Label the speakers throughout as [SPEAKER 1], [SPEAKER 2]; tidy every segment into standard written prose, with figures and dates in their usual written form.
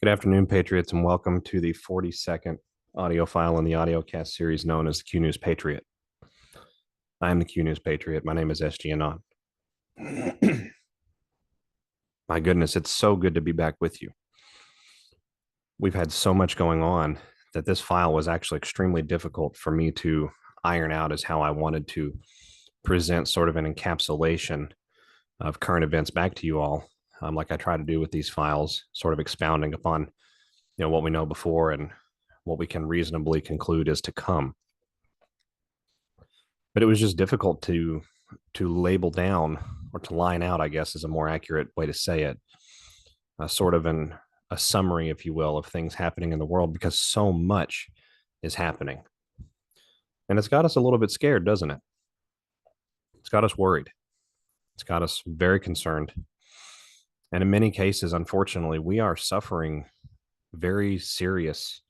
[SPEAKER 1] Good afternoon, Patriots, and welcome to the 42nd audio file in the audiocast series known as the Q News Patriot. I am the Q News Patriot. My name is SGAnon. My goodness, it's so good to be back with you. We've had so much going on that this file was actually extremely difficult for me to iron out as how I wanted to present sort of an encapsulation of current events back to you all, like I try to do with these files, sort of expounding upon what we know before and what we can reasonably conclude is to come. But it was just difficult to label down, or to line out, I guess is a more accurate way to say it, sort of a summary, if you will, of things happening in the world, because so much is happening. And it's got us a little bit scared, doesn't it? It's got us worried. It's got us very concerned. And in many cases, unfortunately, we are suffering very serious,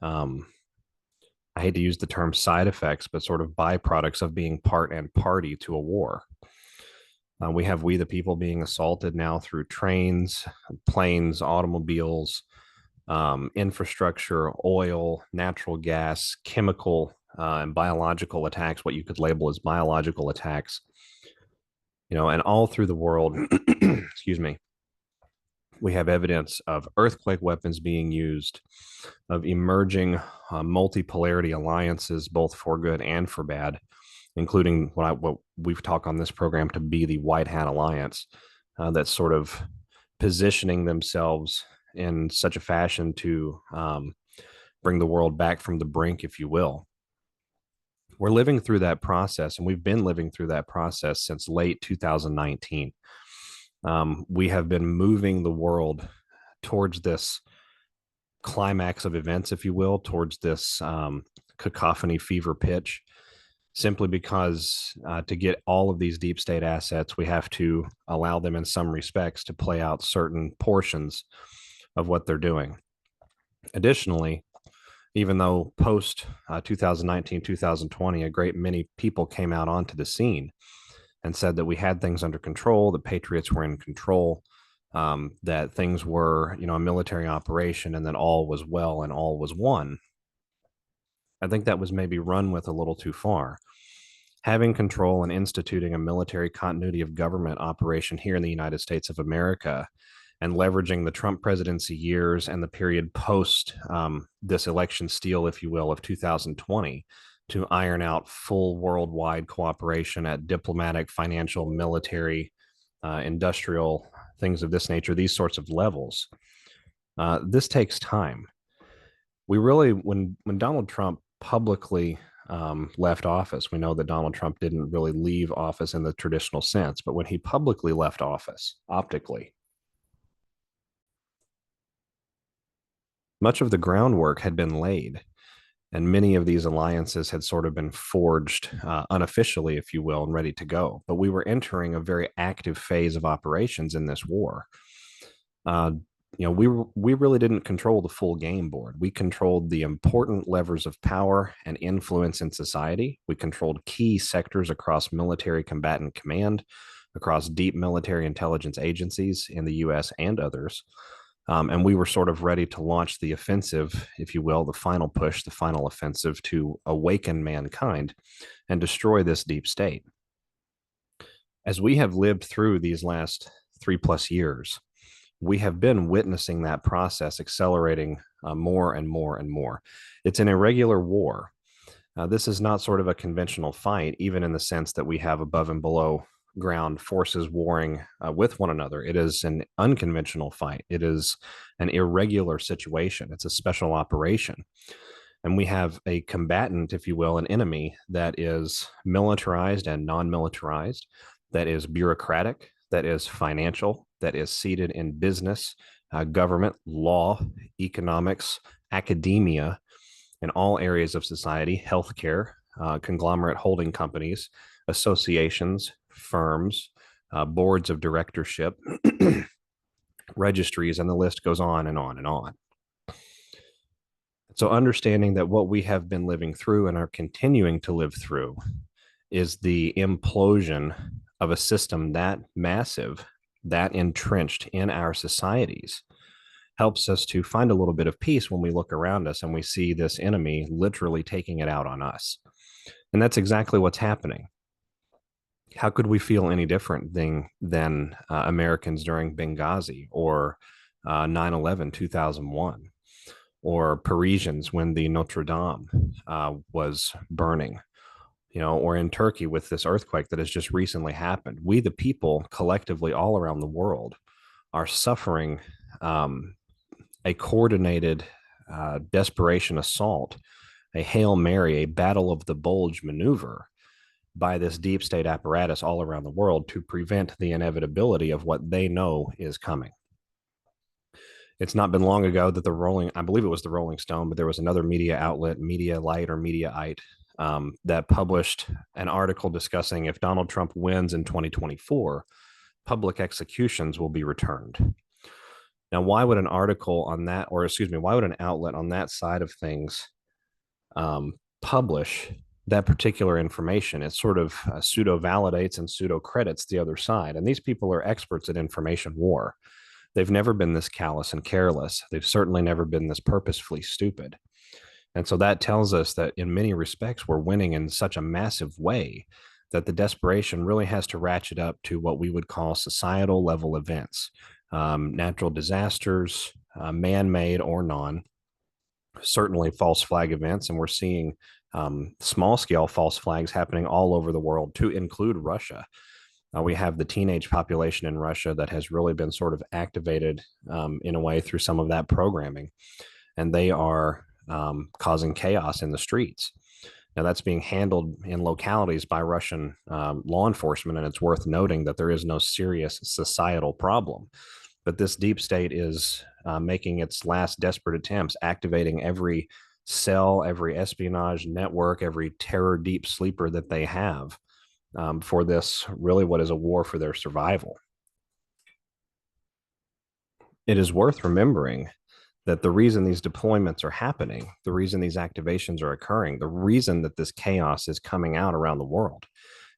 [SPEAKER 1] I hate to use the term side effects, but sort of byproducts of being part and party to a war. We the people being assaulted now through trains, planes, automobiles, infrastructure, oil, natural gas, chemical and biological attacks, what you could label as biological attacks, and all through the world, excuse me, we have evidence of earthquake weapons being used, of emerging multipolarity alliances, both for good and for bad, including what we've talked on this program to be the White Hat Alliance, that's sort of positioning themselves in such a fashion to bring the world back from the brink, if you will. We're living through that process, and we've been living through that process since late 2019. We have been moving the world towards this climax of events, if you will, towards this cacophony fever pitch, simply because to get all of these deep state assets, we have to allow them in some respects to play out certain portions of what they're doing. Additionally, even though post 2019, 2020, a great many people came out onto the scene and said that we had things under control, the Patriots were in control, that things were, a military operation, and that all was well and all was one. I think that was maybe run with a little too far. Having control and instituting a military continuity of government operation here in the United States of America, and leveraging the Trump presidency years and the period post this election steal, if you will, of 2020, to iron out full worldwide cooperation at diplomatic, financial, military, industrial, things of this nature, these sorts of levels. This takes time. We really, when Donald Trump publicly left office, we know that Donald Trump didn't really leave office in the traditional sense, but when he publicly left office, optically, much of the groundwork had been laid, and many of these alliances had sort of been forged unofficially, if you will, and ready to go. But we were entering a very active phase of operations in this war. We really didn't control the full game board. We controlled the important levers of power and influence in society. We controlled key sectors across military combatant command, across deep military intelligence agencies in the U.S. and others. And we were sort of ready to launch the offensive, if you will, the final push, the final offensive to awaken mankind and destroy this deep state. As we have lived through these last 3+ years, we have been witnessing that process accelerating more and more and more. It's an irregular war. This is not sort of a conventional fight, even in the sense that we have above and below ground forces warring with one another. It is an unconventional fight. It is an irregular situation. It's a special operation. And we have a combatant, if you will, an enemy that is militarized and non-militarized, that is bureaucratic, that is financial, that is seated in business, government, law, economics, academia, in all areas of society, healthcare, conglomerate holding companies, associations, firms, boards of directorship, registries, and the list goes on and on and on. So understanding that what we have been living through and are continuing to live through is the implosion of a system that massive, that entrenched in our societies. helps us to find a little bit of peace when we look around us and we see this enemy literally taking it out on us. And that's exactly what's happening. How could we feel any different than Americans during Benghazi or 9/11, 2001, or Parisians when the Notre Dame was burning, or in Turkey with this earthquake that has just recently happened? We, the people, collectively all around the world, are suffering a coordinated desperation assault, a Hail Mary, a battle of the bulge maneuver by this deep state apparatus all around the world to prevent the inevitability of what they know is coming. It's not been long ago that I believe it was the Rolling Stone, but there was another media outlet, Medialite or Mediaite, that published an article discussing if Donald Trump wins in 2024, public executions will be returned. Now, why would an article on that, or excuse me, why would an outlet on that side of things publish that particular information? It sort of pseudo validates and pseudo credits the other side. And these people are experts at information war. They've never been this callous and careless. They've certainly never been this purposefully stupid. And so that tells us that in many respects, we're winning in such a massive way that the desperation really has to ratchet up to what we would call societal level events, natural disasters, man-made or non, certainly false flag events. And we're seeing small scale false flags happening all over the world, to include Russia. We have the teenage population in Russia that has really been sort of activated in a way through some of that programming. And they are causing chaos in the streets. Now, that's being handled in localities by Russian law enforcement, and it's worth noting that there is no serious societal problem. But this deep state is making its last desperate attempts, activating every cell, every espionage network, every terror deep sleeper that they have for this, really what is a war for their survival. It is worth remembering that the reason these deployments are happening, the reason these activations are occurring, the reason that this chaos is coming out around the world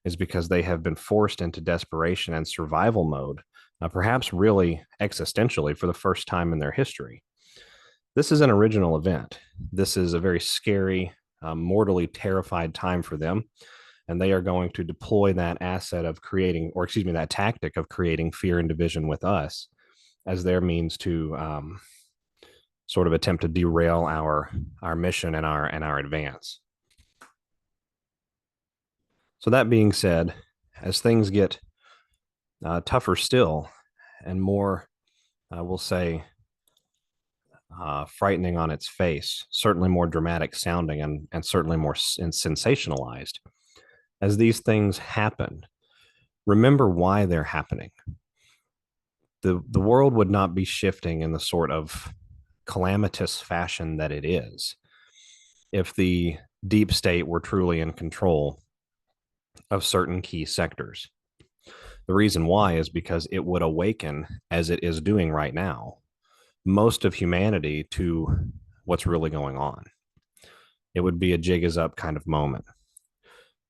[SPEAKER 1] is because they have been forced into desperation and survival mode, perhaps really existentially for the first time in their history. This is an original event. This is a very scary, mortally terrified time for them. And they are going to deploy that asset of creating, or excuse me, that tactic of creating fear and division with us as their means to sort of attempt to derail our mission and our advance. So that being said, as things get tougher still and more, we'll say, frightening on its face, certainly more dramatic sounding and certainly more sensationalized, as these things happen, remember why they're happening. The world would not be shifting in the sort of calamitous fashion that it is if the deep state were truly in control of certain key sectors. The reason why is because it would awaken, as it is doing right now, most of humanity to what's really going on. It would be a jig is up kind of moment.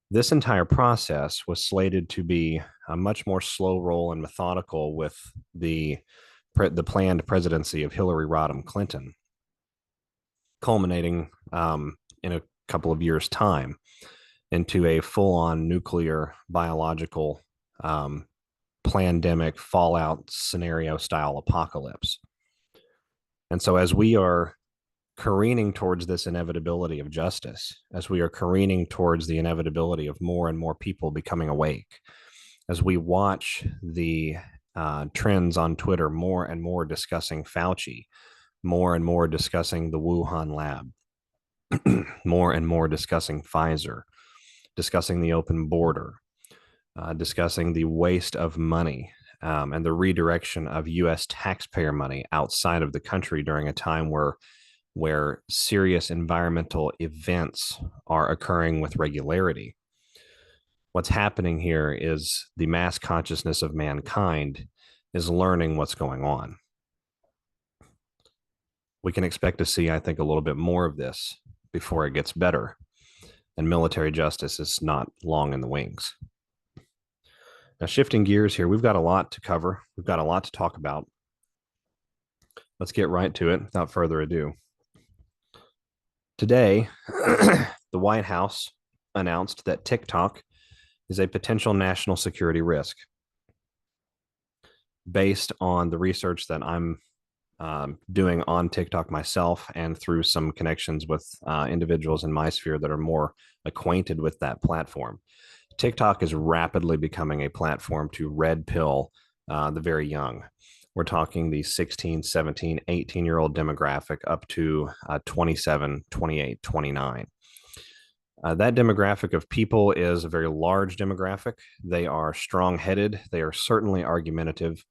[SPEAKER 1] This entire process was slated to be a much more slow roll and methodical with the planned presidency of Hillary Rodham Clinton, culminating in a couple of years' time into a full-on nuclear, biological, pandemic fallout scenario style apocalypse. And so as we are careening towards this inevitability of justice, as we are careening towards the inevitability of more and more people becoming awake, as we watch the trends on Twitter more and more discussing Fauci, more and more discussing the Wuhan lab, more and more discussing Pfizer, discussing the open border, discussing the waste of money and the redirection of U.S. taxpayer money outside of the country during a time where serious environmental events are occurring with regularity. What's happening here is the mass consciousness of mankind is learning what's going on. We can expect to see, I think, a little bit more of this before it gets better, and military justice is not long in the wings. Now, shifting gears here, we've got a lot to cover. We've got a lot to talk about. Let's get right to it without further ado. Today, the White House announced that TikTok is a potential national security risk based on the research that I'm doing on TikTok myself and through some connections with individuals in my sphere that are more acquainted with that platform. TikTok is rapidly becoming a platform to red pill the very young. We're talking the 16, 17, 18-year-old demographic up to 27, 28, 29. That demographic of people is a very large demographic. They are strong headed. They are certainly argumentative.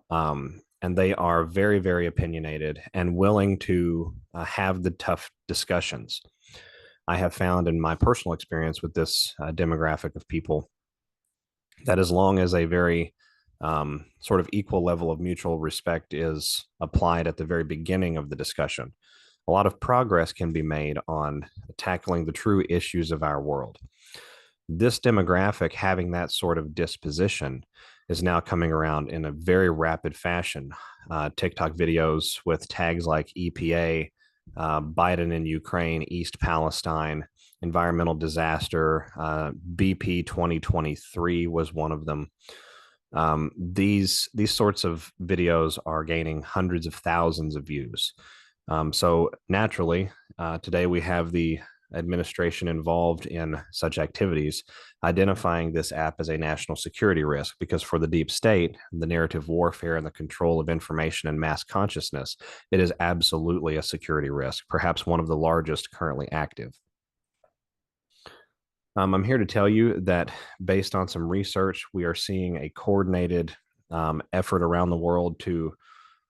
[SPEAKER 1] And they are very, very opinionated and willing to have the tough discussions. I have found in my personal experience with this demographic of people that as long as a very sort of equal level of mutual respect is applied at the very beginning of the discussion, a lot of progress can be made on tackling the true issues of our world. This demographic having that sort of disposition is now coming around in a very rapid fashion. TikTok videos with tags like EPA, Biden in Ukraine, East Palestine, environmental disaster, BP 2023 was one of them. These sorts of videos are gaining hundreds of thousands of views. So naturally, today we have the administration involved in such activities, identifying this app as a national security risk, because for the deep state, the narrative warfare and the control of information and mass consciousness, it is absolutely a security risk, perhaps one of the largest currently active. I'm here to tell you that based on some research, we are seeing a coordinated effort around the world to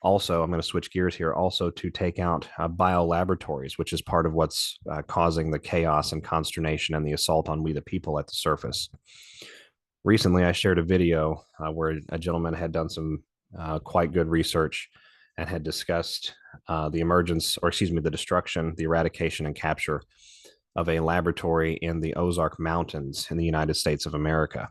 [SPEAKER 1] also, I'm going to switch gears here, also to take out biolaboratories, which is part of what's causing the chaos and consternation and the assault on we the people at the surface. Recently, I shared a video where a gentleman had done some quite good research and had discussed the emergence, or excuse me, the destruction, the eradication and capture of a laboratory in the Ozark Mountains in the United States of America.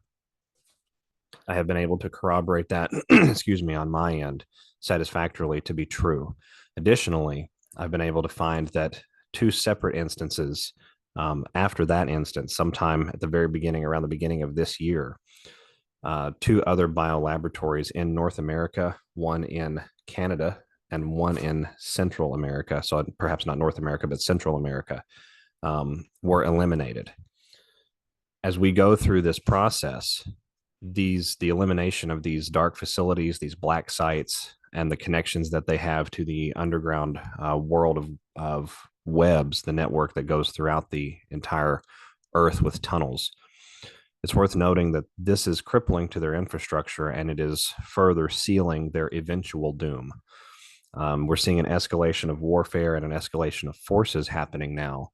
[SPEAKER 1] I have been able to corroborate that, excuse me, on my end satisfactorily to be true. Additionally, I've been able to find that two separate instances after that instance, sometime at the very beginning, around the beginning of this year, two other biolaboratories in North America, one in Canada and one in Central America, so perhaps not North America, but Central America, were eliminated. As we go through this process, the elimination of these dark facilities, these black sites, and the connections that they have to the underground world of webs, the network that goes throughout the entire Earth with tunnels. It's worth noting that this is crippling to their infrastructure, and it is further sealing their eventual doom. We're seeing an escalation of warfare and an escalation of forces happening now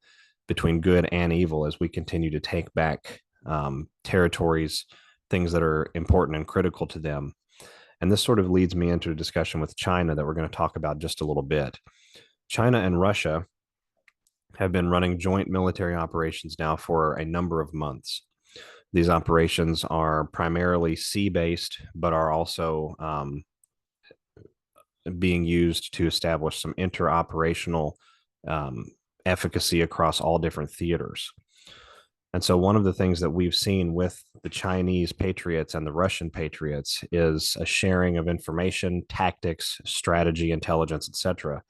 [SPEAKER 1] between good and evil as we continue to take back territories, things that are important and critical to them. And this sort of leads me into a discussion with China that we're going to talk about just a little bit. China and Russia have been running joint military operations now for a number of months. These operations are primarily sea-based, but are also being used to establish some interoperational efficacy across all different theaters. And so one of the things that we've seen with the Chinese Patriots and the Russian Patriots is a sharing of information, tactics, strategy, intelligence, etc.,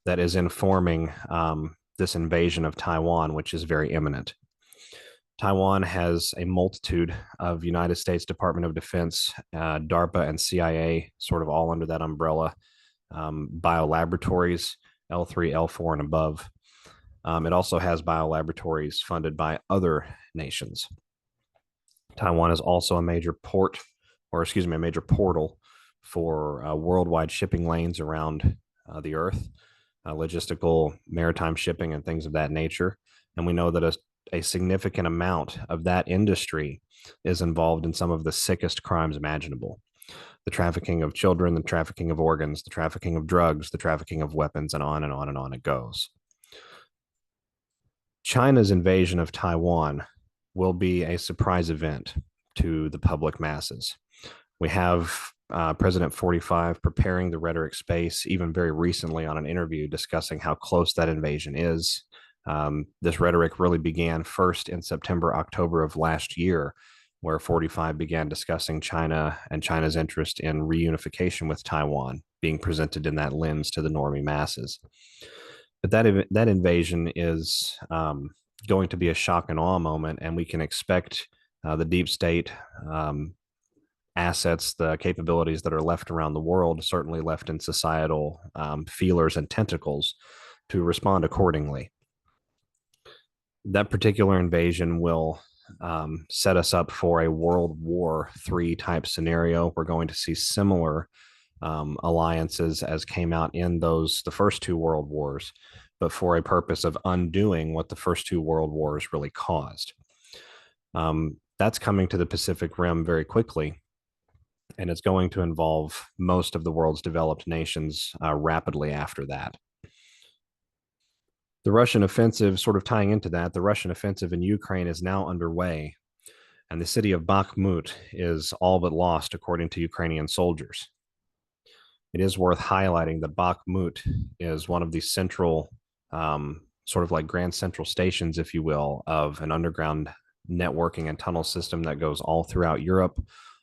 [SPEAKER 1] that is informing this invasion of Taiwan, which is very imminent. Taiwan has a multitude of United States Department of Defense, DARPA, and CIA, sort of all under that umbrella, biolaboratories, L3, L4, and above. It also has biolaboratories funded by other nations. Taiwan is also a major port, or excuse me, a major portal for worldwide shipping lanes around the Earth, logistical maritime shipping and things of that nature. And we know that a significant amount of that industry is involved in some of the sickest crimes imaginable. The trafficking of children, the trafficking of organs, the trafficking of drugs, the trafficking of weapons, and on and on and on it goes. China's invasion of Taiwan will be a surprise event to the public masses. We have President 45 preparing the rhetoric space, even very recently on an interview discussing how close that invasion is. This rhetoric really began first in September, October of last year, where 45 began discussing China and China's interest in reunification with Taiwan, being presented in that lens to the normie masses. But that invasion is going to be a shock and awe moment, and we can expect the deep state assets, the capabilities that are left around the world, certainly left in societal feelers and tentacles, to respond accordingly. That particular invasion will set us up for a World War III type scenario. We're going to see similar alliances as came out in the first two world wars, but for a purpose of undoing what the first two world wars really caused. That's coming to the Pacific Rim very quickly, and it's going to involve most of the world's developed nations rapidly after that. The Russian offensive, sort of tying into that, the Russian offensive in Ukraine is now underway, and the city of Bakhmut is all but lost, according to Ukrainian soldiers. It is worth highlighting that Bakhmut is one of the central, sort of like grand central stations, if you will, of an underground networking and tunnel system that goes all throughout Europe,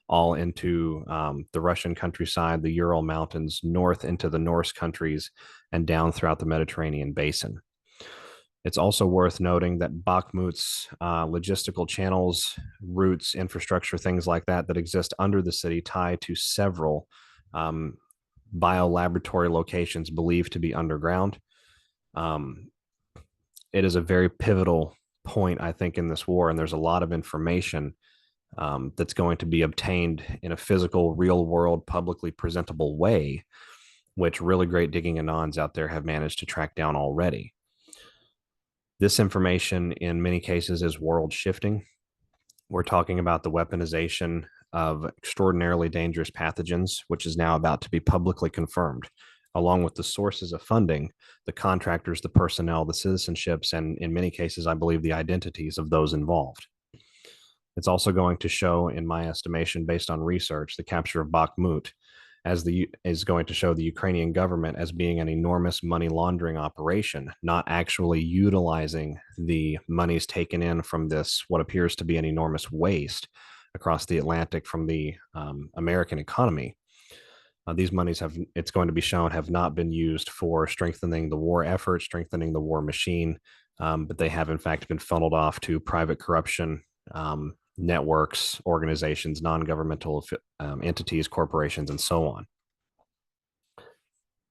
[SPEAKER 1] all into the Russian countryside, the Ural Mountains, north into the Norse countries, and down throughout the Mediterranean basin. It's also worth noting that Bakhmut's logistical channels, routes, infrastructure, things like that exist under the city tie to several biolaboratory locations believed to be underground. It is a very pivotal point, I think, in this war, and there's a lot of information that's going to be obtained in a physical, real-world, publicly presentable way, which really great digging Anons out there have managed to track down already. This information, in many cases, is world-shifting. We're talking about the weaponization of extraordinarily dangerous pathogens, which is now about to be publicly confirmed, along with the sources of funding, the contractors, the personnel, the citizenships, and in many cases, I believe, the identities of those involved. It's also going to show, in my estimation, based on research, the capture of Bakhmut is going to show the Ukrainian government as being an enormous money laundering operation, not actually utilizing the monies taken in from this, what appears to be an enormous waste across the Atlantic from the American economy. These monies it's going to be shown, have not been used for strengthening the war effort, strengthening the war machine, but they have in fact been funneled off to private corruption, networks, organizations, non-governmental entities, corporations, and so on.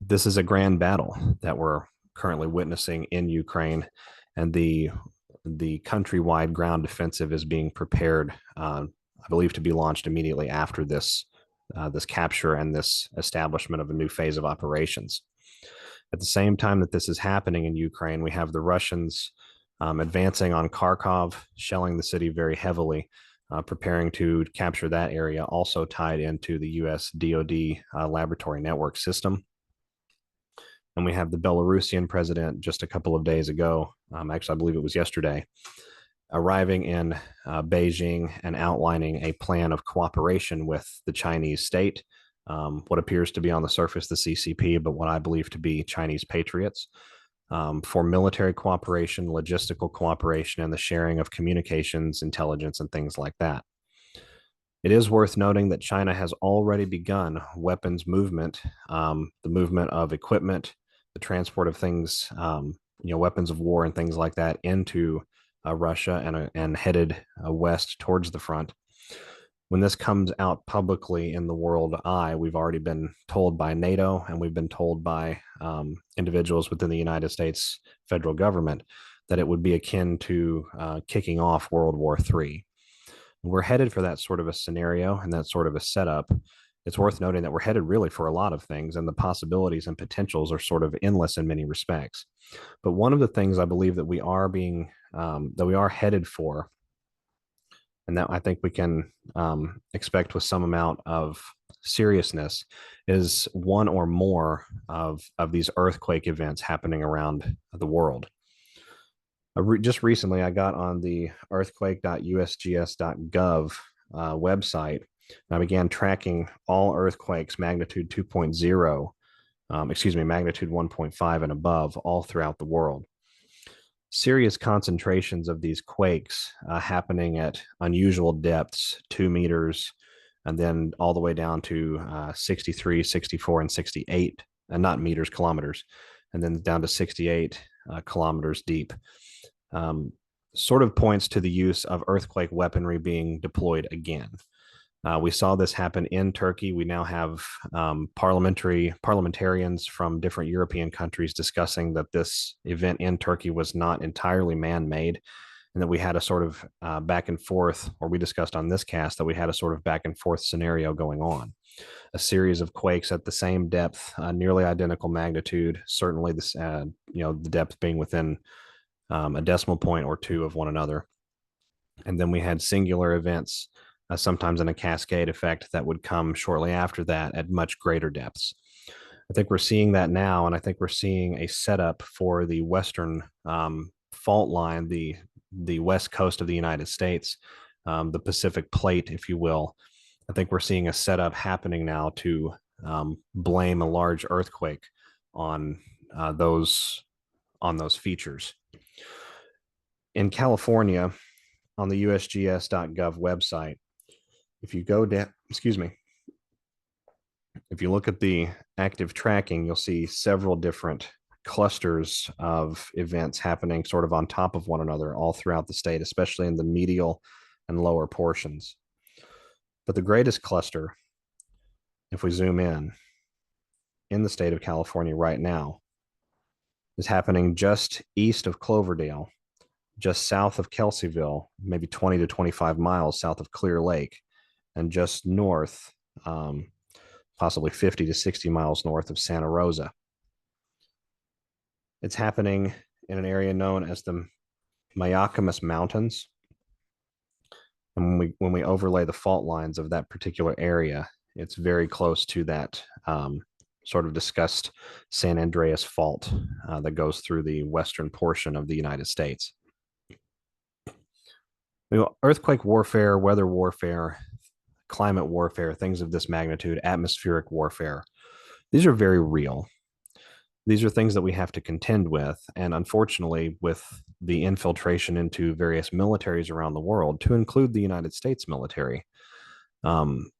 [SPEAKER 1] This is a grand battle that we're currently witnessing in Ukraine, and the countrywide ground offensive is being prepared, I believe, to be launched immediately after this capture and this establishment of a new phase of operations. At the same time that this is happening in Ukraine, we have the Russians advancing on Kharkov, shelling the city very heavily, preparing to capture that area, also tied into the US DoD laboratory network system. And we have the Belarusian president just a couple of days ago, actually, I believe it was yesterday, arriving in Beijing and outlining a plan of cooperation with the Chinese state, what appears to be on the surface the CCP, but what I believe to be Chinese Patriots, for military cooperation, logistical cooperation, and the sharing of communications, intelligence, and things like that. It is worth noting that China has already begun weapons movement, the movement of equipment, the transport of things, weapons of war and things like that into Russia and headed west towards the front. When this comes out publicly in the world eye, we've already been told by NATO and we've been told by individuals within the United States federal government that it would be akin to kicking off World War III. We're headed for that sort of a scenario and that sort of a setup. It's worth noting that we're headed really for a lot of things, and the possibilities and potentials are sort of endless in many respects. But one of the things I believe that we are headed for, and that I think we can expect with some amount of seriousness, is one or more of these earthquake events happening around the world. Just recently, I got on the earthquake.usgs.gov website, And I began tracking all earthquakes magnitude 2.0, magnitude 1.5 and above all throughout the world. Serious concentrations of these quakes happening at unusual depths, 2 meters, and then all the way down to 63, 64, and 68, and not meters, kilometers, and then down to 68 kilometers deep. Sort of points to the use of earthquake weaponry being deployed again. We saw this happen in Turkey. We now have parliamentarians from different European countries discussing that this event in Turkey was not entirely man-made, and that we had a sort of back and forth, or we discussed on this cast that we had a sort of back and forth scenario going on. A series of quakes at the same depth, nearly identical magnitude, certainly this, the depth being within a decimal point or two of one another. And then we had singular events, sometimes in a cascade effect that would come shortly after that at much greater depths. I think we're seeing that now, and I think we're seeing a setup for the western fault line, the west coast of the United States, the Pacific Plate, if you will. I think we're seeing a setup happening now to blame a large earthquake on those features. In California, on the USGS.gov website, if you go down, if you look at the active tracking, you'll see several different clusters of events happening sort of on top of one another all throughout the state, especially in the medial and lower portions. But the greatest cluster, if we zoom in the state of California right now, is happening just east of Cloverdale, just south of Kelseyville, maybe 20 to 25 miles south of Clear Lake, and just north, possibly 50 to 60 miles north of Santa Rosa. It's happening in an area known as the Mayacamas Mountains. And when we overlay the fault lines of that particular area, it's very close to that sort of discussed San Andreas Fault that goes through the western portion of the United States. Earthquake warfare, weather warfare, climate warfare, things of this magnitude, atmospheric warfare, these are very real. These are things that we have to contend with. And unfortunately, with the infiltration into various militaries around the world, to include the United States military, the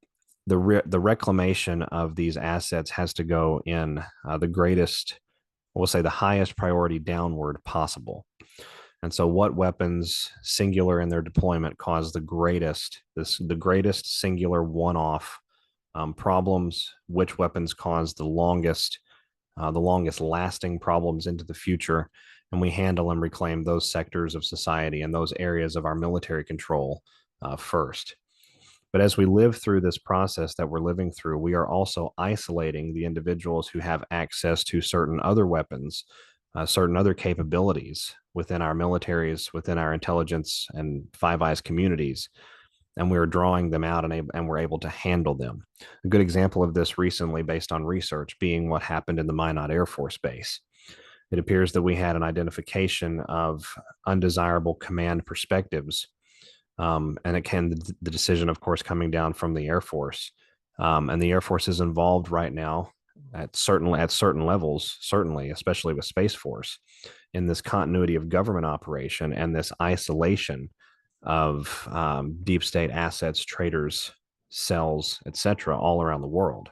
[SPEAKER 1] reclamation of these assets has to go in the greatest, we'll say the highest priority downward possible. And so what weapons, singular in their deployment, cause the greatest singular one-off problems? Which weapons cause the longest lasting problems into the future? And we handle and reclaim those sectors of society and those areas of our military control first. But as we live through this process that we're living through, we are also isolating the individuals who have access to certain other weapons, certain other capabilities within our militaries, within our intelligence and Five Eyes communities, and we're drawing them out and we're able to handle them. A good example of this recently, based on research, being what happened in the Minot Air Force Base. It appears that we had an identification of undesirable command perspectives, and the decision, of course, coming down from the Air Force, and the Air Force is involved right now at certain levels, certainly, especially with Space Force, in this continuity of government operation and this isolation of deep state assets, traitors, cells, etc., all around the world.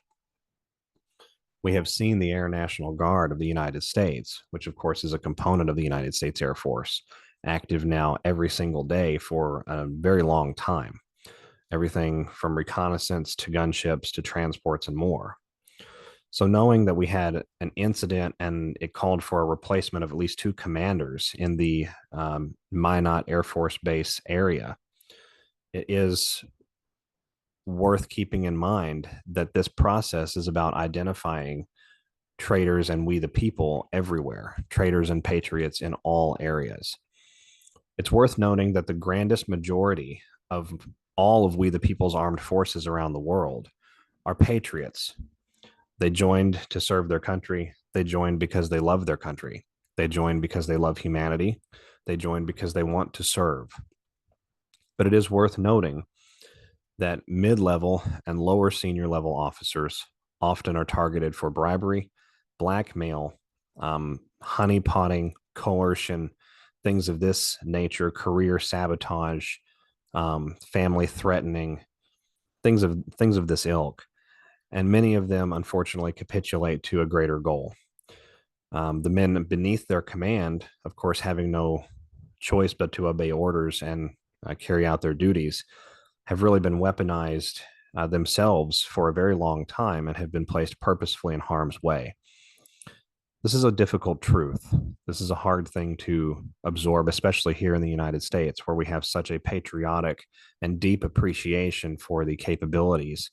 [SPEAKER 1] We have seen the Air National Guard of the United States, which of course is a component of the United States Air Force, active now every single day for a very long time. Everything from reconnaissance to gunships to transports and more. So knowing that we had an incident and it called for a replacement of at least 2 commanders in the Minot Air Force Base area, it is worth keeping in mind that this process is about identifying traitors and we the people everywhere, traitors and patriots in all areas. It's worth noting that the grandest majority of all of we the people's armed forces around the world are patriots. They joined to serve their country. They joined because they love their country. They joined because they love humanity. They joined because they want to serve. But it is worth noting that mid-level and lower senior level officers often are targeted for bribery, blackmail, honeypotting, coercion, things of this nature, career sabotage, family threatening, things of this ilk. And many of them, unfortunately, capitulate to a greater goal. The men beneath their command, of course, having no choice but to obey orders and carry out their duties, have really been weaponized themselves for a very long time and have been placed purposefully in harm's way. This is a difficult truth. This is a hard thing to absorb, especially here in the United States, where we have such a patriotic and deep appreciation for the capabilities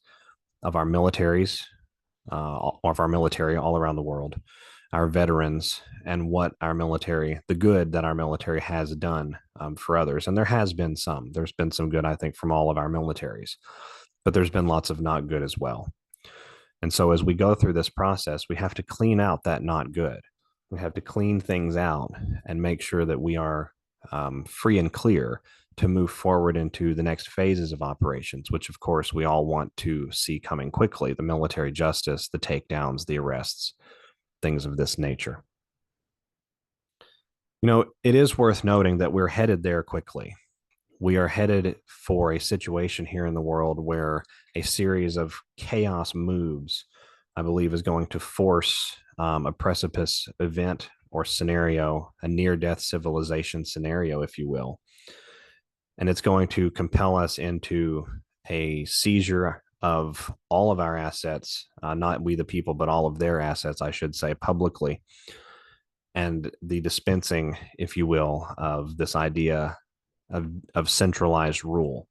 [SPEAKER 1] of our militaries, of our military all around the world, our veterans, and what our military, the good that our military has done for others. And there has been some. There's been some good, I think, from all of our militaries, but there's been lots of not good as well. And so as we go through this process, we have to clean out that not good. We have to clean things out and make sure that we are free and clear to move forward into the next phases of operations, which of course we all want to see coming quickly: the military justice, the takedowns, the arrests, things of this nature. You know, it is worth noting that we're headed there quickly. We are headed for a situation here in the world where a series of chaos moves, I believe, is going to force a precipice event or scenario, a near-death civilization scenario, if you will. And it's going to compel us into a seizure of all of our assets, not we the people, but all of their assets, I should say, publicly, and the dispensing, if you will, of this idea of centralized rule.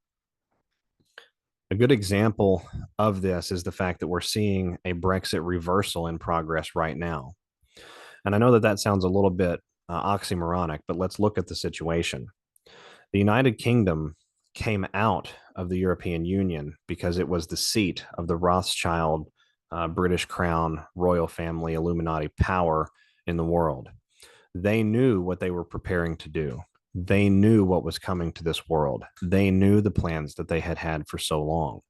[SPEAKER 1] A good example of this is the fact that we're seeing a Brexit reversal in progress right now. And I know that that sounds a little bit oxymoronic, but let's look at the situation. The United Kingdom came out of the European Union because it was the seat of the Rothschild, British Crown, royal family, Illuminati power in the world. They knew what they were preparing to do. They knew what was coming to this world. They knew the plans that they had had for so long.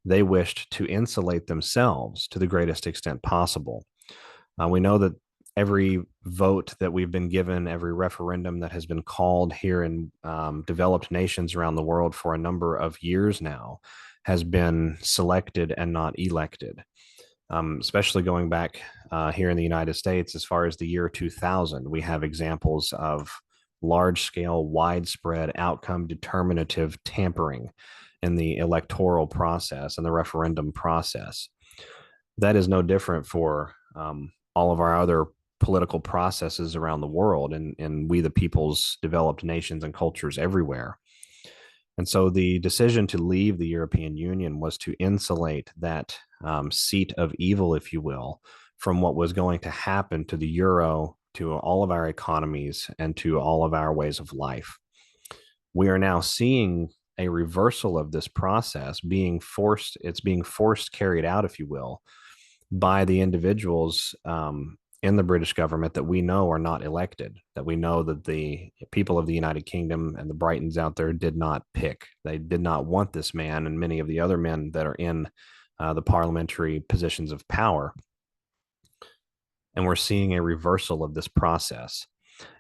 [SPEAKER 1] They wished to insulate themselves to the greatest extent possible. We know that every vote that we've been given, every referendum that has been called here in developed nations around the world for a number of years now has been selected and not elected. Especially going back here in the United States, as far as the year 2000, we have examples of large-scale, widespread, outcome determinative tampering in the electoral process and the referendum process. That is no different for all of our other political processes around the world and we the people's developed nations and cultures everywhere. And so the decision to leave the European Union was to insulate that seat of evil, if you will, from what was going to happen to the euro, to all of our economies, and to all of our ways of life. We are now seeing a reversal of this process being forced. It's being forced, carried out, if you will, by the individuals in the British government that we know are not elected, that we know that the people of the United Kingdom and the Brightons out there did not pick. They did not want this man and many of the other men that are in the parliamentary positions of power. And we're seeing a reversal of this process.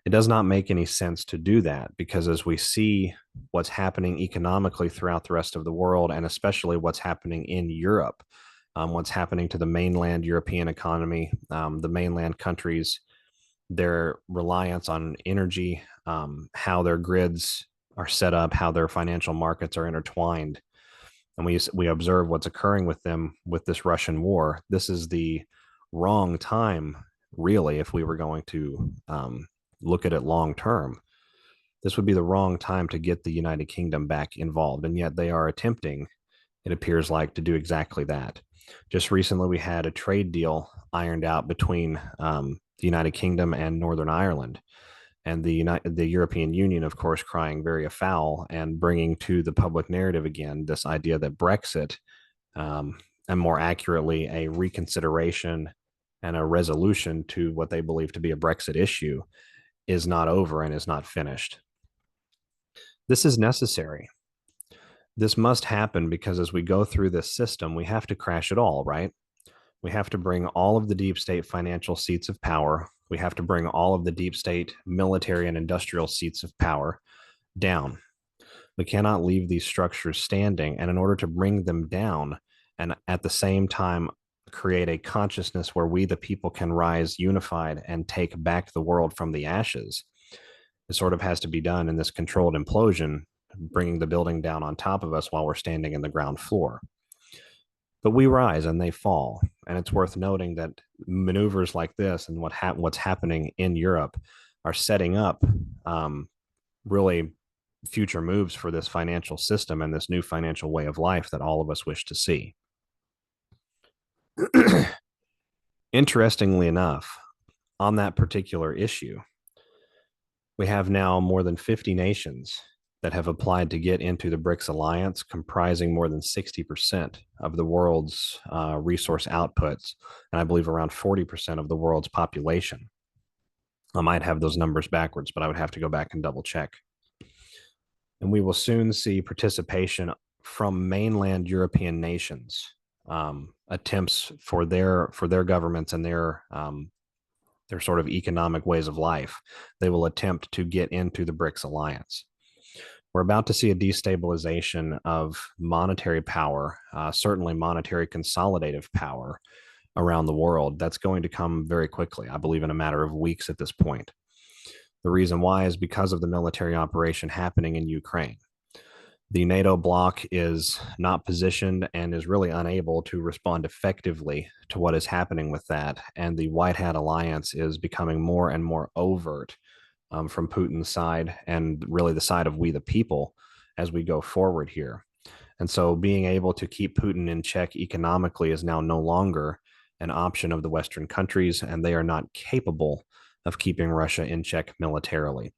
[SPEAKER 1] It does not make any sense to do that, because as we see what's happening economically throughout the rest of the world, and especially what's happening in Europe, what's happening to the mainland European economy, the mainland countries, their reliance on energy, how their grids are set up, how their financial markets are intertwined. And we observe what's occurring with them with this Russian war. This is the wrong time, really, if we were going to look at it long term. This would be the wrong time to get the United Kingdom back involved. And yet they are attempting, it appears like, to do exactly that. Just recently, we had a trade deal ironed out between the United Kingdom and Northern Ireland. And the European Union, of course, crying very afoul and bringing to the public narrative again this idea that Brexit, and more accurately, a reconsideration and a resolution to what they believe to be a Brexit issue, is not over and is not finished. This is necessary. This must happen because as we go through this system, we have to crash it all, right? We have to bring all of the deep state financial seats of power. We have to bring all of the deep state military and industrial seats of power down. We cannot leave these structures standing. And in order to bring them down and at the same time create a consciousness where we, the people, can rise unified and take back the world from the ashes, it sort of has to be done in this controlled implosion, bringing the building down on top of us while we're standing in the ground floor. But we rise and they fall. And it's worth noting that maneuvers like this and what's happening in Europe are setting up really future moves for this financial system and this new financial way of life that all of us wish to see. Interestingly enough, on that particular issue, we have now more than 50 nations that have applied to get into the BRICS alliance, comprising more than 60% of the world's resource outputs, and I believe around 40% of the world's population. I might have those numbers backwards, but I would have to go back and double check. And we will soon see participation from mainland European nations, attempts for their governments and their sort of economic ways of life. They will attempt to get into the BRICS alliance. We're about to see a destabilization of monetary power, certainly monetary consolidative power around the world. That's going to come very quickly, I believe in a matter of weeks at this point. The reason why is because of the military operation happening in Ukraine. The NATO bloc is not positioned and is really unable to respond effectively to what is happening with that. And the White Hat Alliance is becoming more and more overt from Putin's side and really the side of we the people as we go forward here. And so being able to keep Putin in check economically is now no longer an option of the Western countries, and they are not capable of keeping Russia in check militarily.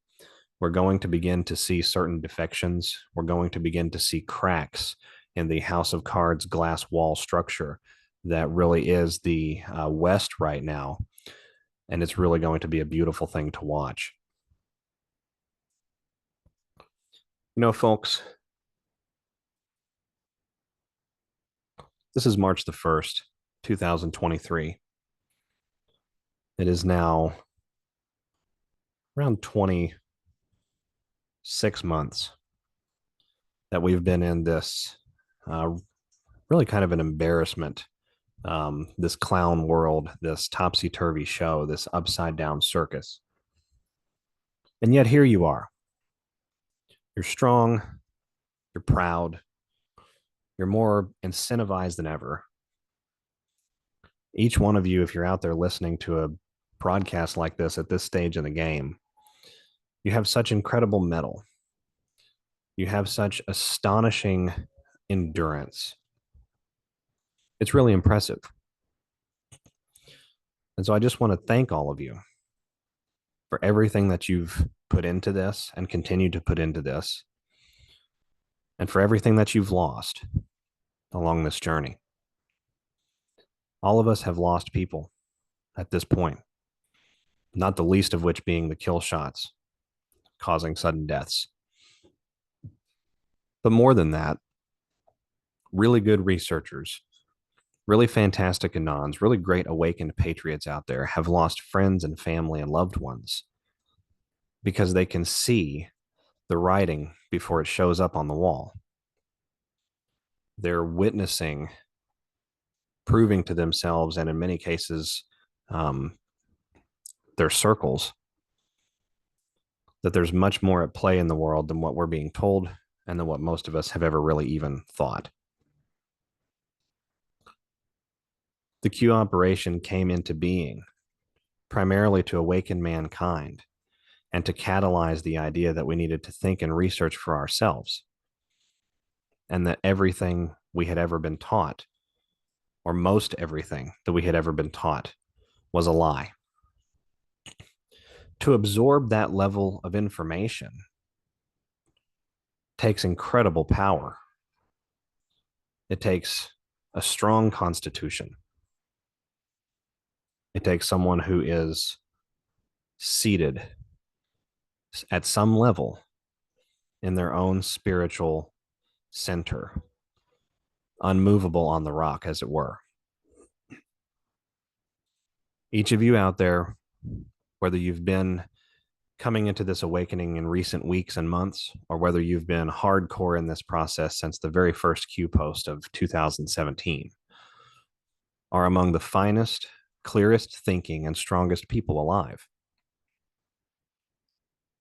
[SPEAKER 1] We're going to begin to see certain defections. We're going to begin to see cracks in the House of Cards glass wall structure that really is the West right now. And it's really going to be a beautiful thing to watch. You know, folks, this is March the 1st, 2023. It is now around 26 months that we've been in this really kind of an embarrassment, this clown world, this topsy-turvy show, this upside-down circus. And yet here you are. You're strong, you're proud, you're more incentivized than ever. Each one of you, if you're out there listening to a broadcast like this at this stage in the game, you have such incredible mettle. You have such astonishing endurance. It's really impressive. And so I just want to thank all of you for everything that you've put into this and continue to put into this, and for everything that you've lost along this journey. All of us have lost people at this point, not the least of which being the kill shots causing sudden deaths. But more than that, really good researchers, really fantastic Anons, really great awakened patriots out there have lost friends and family and loved ones because they can see the writing before it shows up on the wall. They're witnessing, proving to themselves, and in many cases, their circles, that there's much more at play in the world than what we're being told and than what most of us have ever really even thought. The Q operation came into being primarily to awaken mankind and to catalyze the idea that we needed to think and research for ourselves, and that everything we had ever been taught, or most everything that we had ever been taught, was a lie. To absorb that level of information takes incredible power. It takes a strong constitution. It takes someone who is seated at some level in their own spiritual center, unmovable on the rock, as it were. Each of you out there, whether you've been coming into this awakening in recent weeks and months, or whether you've been hardcore in this process since the very first Q post of 2017, are among the finest, clearest thinking, and strongest people alive.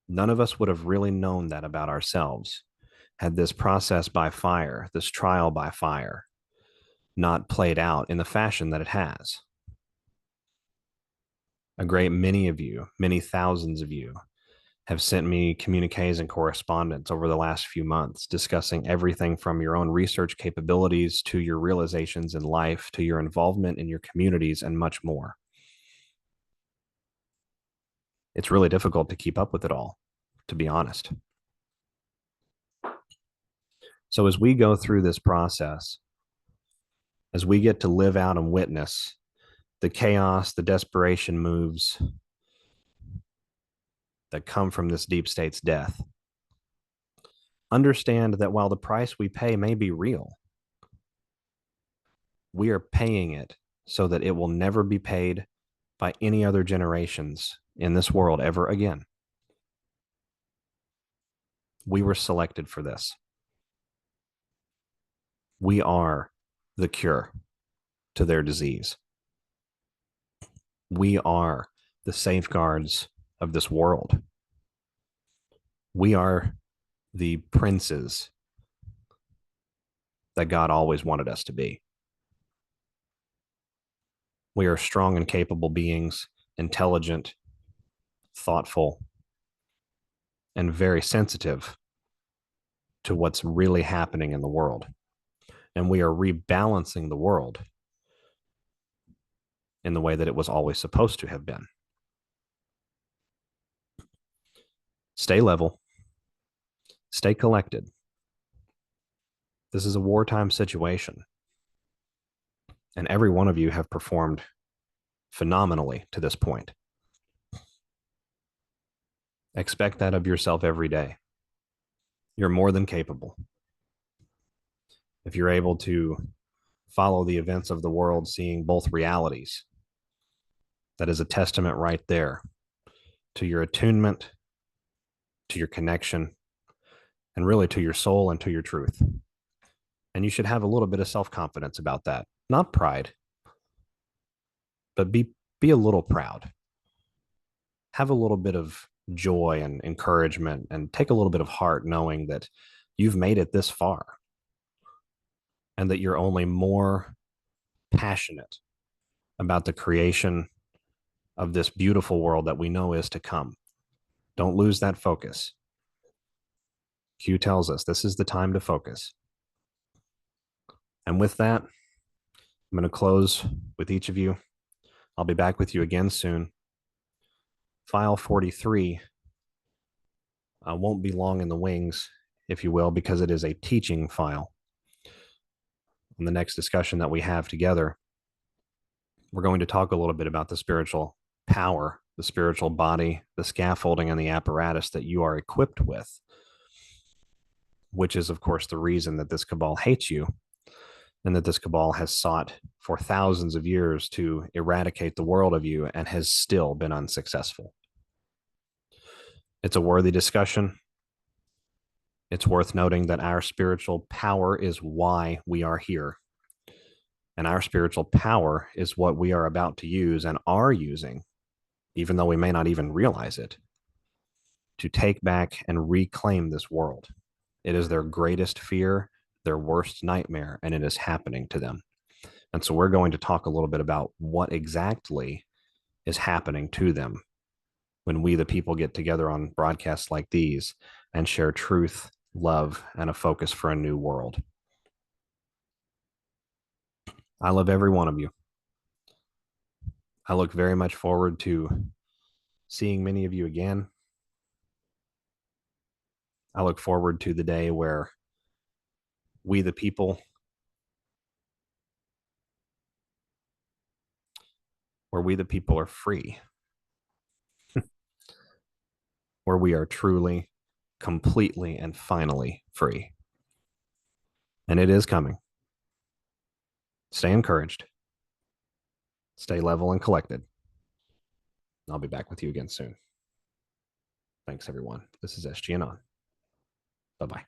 [SPEAKER 1] None of us would have really known that about ourselves had this process by fire, this trial by fire, not played out in the fashion that it has. A great many of you, many thousands of you, have sent me communiques and correspondence over the last few months discussing everything from your own research capabilities to your realizations in life to your involvement in your communities and much more. It's really difficult to keep up with it all, to be honest. So as we go through this process, as we get to live out and witness the chaos, the desperation moves that come from this deep state's death, understand that while the price we pay may be real, we are paying it so that it will never be paid by any other generations in this world ever again. We were selected for this. We are the cure to their disease. We are the safeguards of this world. We are the princes that God always wanted us to be. We are strong and capable beings, intelligent, thoughtful, and very sensitive to what's really happening in the world. And we are rebalancing the world in the way that it was always supposed to have been. Stay level. Stay collected. This is a wartime situation. And every one of you have performed phenomenally to this point. Expect that of yourself every day. You're more than capable. If you're able to follow the events of the world, seeing both realities, that is a testament right there to your attunement, to your connection, and really to your soul and to your truth. And you should have a little bit of self-confidence about that. Not pride, but be a little proud. Have a little bit of joy and encouragement, and take a little bit of heart knowing that you've made it this far and that you're only more passionate about the creation of this beautiful world that we know is to come. Don't lose that focus. Q tells us this is the time to focus. And with that, I'm going to close with each of you. I'll be back with you again soon. File 43 won't be long in the wings, if you will, because it is a teaching file. In the next discussion that we have together, we're going to talk a little bit about the spiritual power, the spiritual body, the scaffolding, and the apparatus that you are equipped with, which is, of course, the reason that this cabal hates you and that this cabal has sought for thousands of years to eradicate the world of you and has still been unsuccessful. It's a worthy discussion. It's worth noting that our spiritual power is why we are here. And our spiritual power is what we are about to use and are using, even though we may not even realize it, to take back and reclaim this world. It is their greatest fear, their worst nightmare, and it is happening to them. And so we're going to talk a little bit about what exactly is happening to them when we, the people, get together on broadcasts like these and share truth, love, and a focus for a new world. I love every one of you. I look very much forward to seeing many of you again. I look forward to the day where we, the people, are free, where we are truly, completely, and finally free. And it is coming. Stay encouraged. Stay level and collected. I'll be back with you again soon. Thanks, everyone. This is SGAnon. Bye-bye.